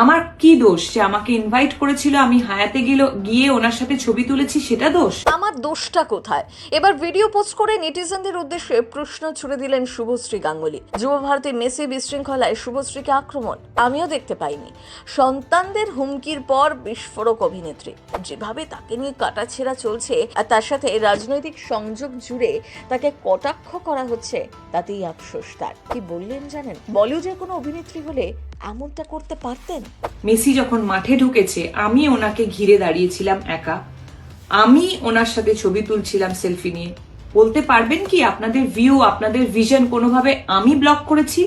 আমার কি দোষ যে আমাকে ইনভাইট করেছিল, আমি হায়াতে গিয়ে ওনার সাথে ছবি তুলেছি, সেটা দোষ? আমার দোষটা কোথায়? এবার ভিডিও পোস্ট করে নেটিজেনদের উদ্দেশ্যে প্রশ্ন ছুড়ে দিলেন শুভশ্রী গাঙ্গুলি। যুব ভারতী মেসি বিশৃঙ্খলায় শুভশ্রীকে আক্রমণ আমিও দেখতে পাইনি। সন্তানদের হুমকির পর বিস্ফোরক অভিনেত্রী, যেভাবে তাকে নিয়ে কাটাছেঁড়া চলছে আর তার সাথে রাজনৈতিক সংযোগ জুড়ে তাকে কটাক্ষ করা হচ্ছে, তাতেই আফসোস তার। কি বললেন জানেন? বলিউডের কোনো অভিনেত্রী হলে এমনটা করতে পারতেন? মেসি যখন মাঠে ঢুকেছে আমি ওনাকে ঘিরে দাঁড়িয়েছিলাম একা, আমি ওনার সাথে ছবি তুলছিলাম সেলফি নিয়ে। বলতে পারবেন কি আপনাদের ভিউ, আপনাদের ভিশন কোনোভাবে আমি ব্লক করেছি?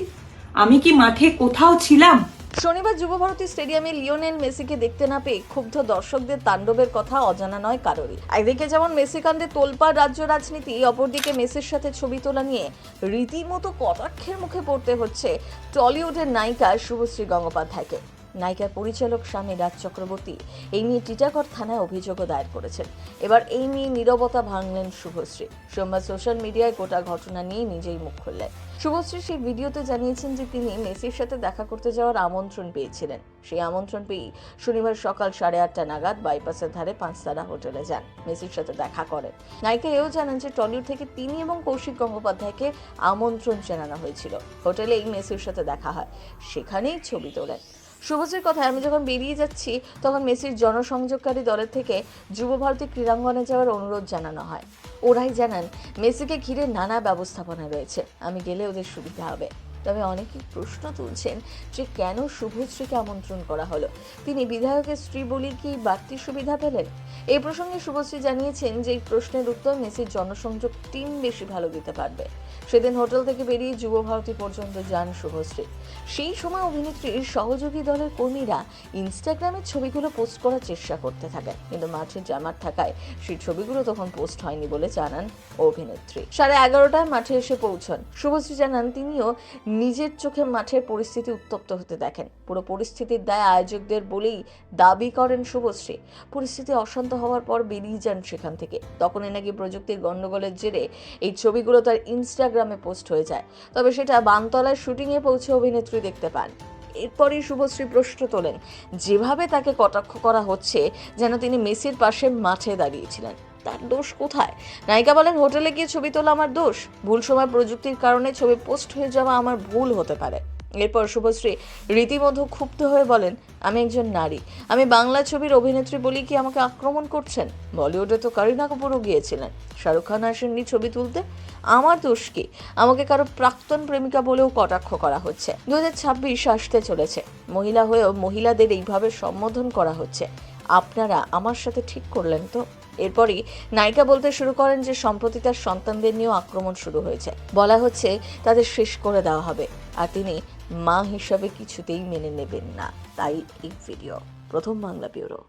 আমি কি মাঠে কোথাও ছিলাম? শনিবার যুবভারতী স্টেডিয়ামে লিওনেল মেসিকে দেখতে না পেয়ে ক্ষুব্ধ দর্শকদের তাণ্ডবের কথা অজানা নয় কারোরই। একদিকে যেমন মেসি কাণ্ডে তোলপাড় রাজ্য রাজনীতি, অপরদিকে মেসির সাথে ছবি তোলা নিয়ে রীতিমতো কটাক্ষের মুখে পড়তে হচ্ছে টলিউডের নায়িকা শুভশ্রী গঙ্গোপাধ্যায়কে। নায়িকার পরিচালক স্বামী রাজ চক্রবর্তী এই নিয়ে টিটাগড় থানায় অভিযোগও দায়ের করেছেন। এবার এই নিয়ে নীরবতা ভাঙলেন শুভশ্রী। সোমবার সোশ্যাল মিডিয়ায় গোটা ঘটনা নিয়ে নিজেই মুখ খুললেন। শুভশ্রী সেই ভিডিওতে জানিয়েছেন যে তিনি মেসির সাথে দেখা করতে যাওয়ার আমন্ত্রণ পেয়েছিলেন। সেই আমন্ত্রণ পেয়েই শনিবার সকাল 8:30 নাগাদ বাইপাসের ধারে 5 তারা হোটেলে যান, মেসির সাথে দেখা করেন। নায়িকা এও জানান যে টলিউড থেকে তিনি এবং কৌশিক গঙ্গোপাধ্যায়কে আমন্ত্রণ জানানো হয়েছিল। হোটেলেই মেসির সাথে দেখা হয়, সেখানেই ছবি তোলেন। শুভশ্রীর কথায়, আমি যখন বেরিয়ে যাচ্ছি তখন মেসির জনসংযোগকারী দলের থেকে যুবভারতী ক্রীড়াঙ্গনে যাওয়ার অনুরোধ জানানো হয়। ওরাই জানান মেসিকে ঘিরে নানা ব্যবস্থাপনা রয়েছে, আমি গেলে ওদের সুবিধা হবে। তবে অনেকেই প্রশ্ন তুলছেন যে কেন শুভশ্রীকে আমন্ত্রণ করা হলো? তিনি বিধায়কের স্ত্রী বলেই কি বাড়তি সুবিধা পেলেন? এই প্রসঙ্গে শুভশ্রী জানিয়েছেন যে এই প্রশ্নের উত্তর মেসির জনসংযোগ টিম বেশি ভালো দিতে পারবে। সেদিন হোটেল থেকে বেরিয়ে যুবভারতী পর্যন্ত যান শুভশ্রী। সেই সময় অভিনেত্রীর সহযোগী দলের কর্মীরা ইনস্টাগ্রামে ছবিগুলো পোস্ট করার চেষ্টা করতে থাকেন, কিন্তু মাঠে জামার থাকায় সেই ছবিগুলো তখন পোস্ট হয়নি বলে জানান অভিনেত্রী। 11:30টায় মাঠে এসে পৌঁছন শুভশ্রী। জানান তিনিও নিজের চোখে মাঠের পরিস্থিতি উত্তপ্ত হতে দেখেন। পুরো পরিস্থিতির দায় আয়োজকদের বলেই দাবি করেন শুভশ্রী। পরিস্থিতি অশান্ত হওয়ার পর বেরিয়ে যান সেখান থেকে। তখনই নাকি প্রযুক্তির গন্ডগোলের জেরে এই ছবিগুলো তার ইনস্টাগ্রামে পোস্ট হয়ে যায়। তবে সেটা বানতলায় শুটিংয়ে পৌঁছে অভিনেত্রী দেখতে পান। এরপরই শুভশ্রী প্রশ্ন তোলেন, যেভাবে তাকে কটাক্ষ করা হচ্ছে যেন তিনি মেসির পাশে মাঠে দাঁড়িয়েছিলেন। তার দোষ কোথায়? নায়িকা বলেন, হোটেলে গিয়ে ছবি তোলা আমার দোষ, ভুল সময় প্রযুক্তির কারণে ছবি পোস্ট হয়ে যাওয়া আমার ভুল হতে পারে। এরপর শুভশ্রী রীতিমতো ক্ষুব্ধ হয়ে বলেন, আমি একজন নারী, আমি বাংলা ছবির অভিনেত্রী বলি কি আমাকে আক্রমণ করছেন? বলিউডে তো করিনা কাপুরও গিয়েছিলেন, শাহরুখ খান আসেননি ছবি তুলতে, আমার দোষ কি? আমাকে কারো প্রাক্তন প্রেমিকা বলেও কটাক্ষ করা হচ্ছে। 2026 আসতে চলেছে, মহিলা হয়েও মহিলাদের এইভাবে সম্বোধন করা হচ্ছে। আপনারা আমার সাথে ঠিক করলেন তো? এরপরই নায়িকা বলতে শুরু করেন যে সম্প্রতি তার সন্তানদের নিয়েও আক্রমণ শুরু হয়েছে, বলা হচ্ছে তাদের শেষ করে দেওয়া হবে, আর তিনি মা হিসাবে কিছুতেই মেনে নেবেন না। তাই এই ভিডিও। প্রথম বাংলা ব্যুরো।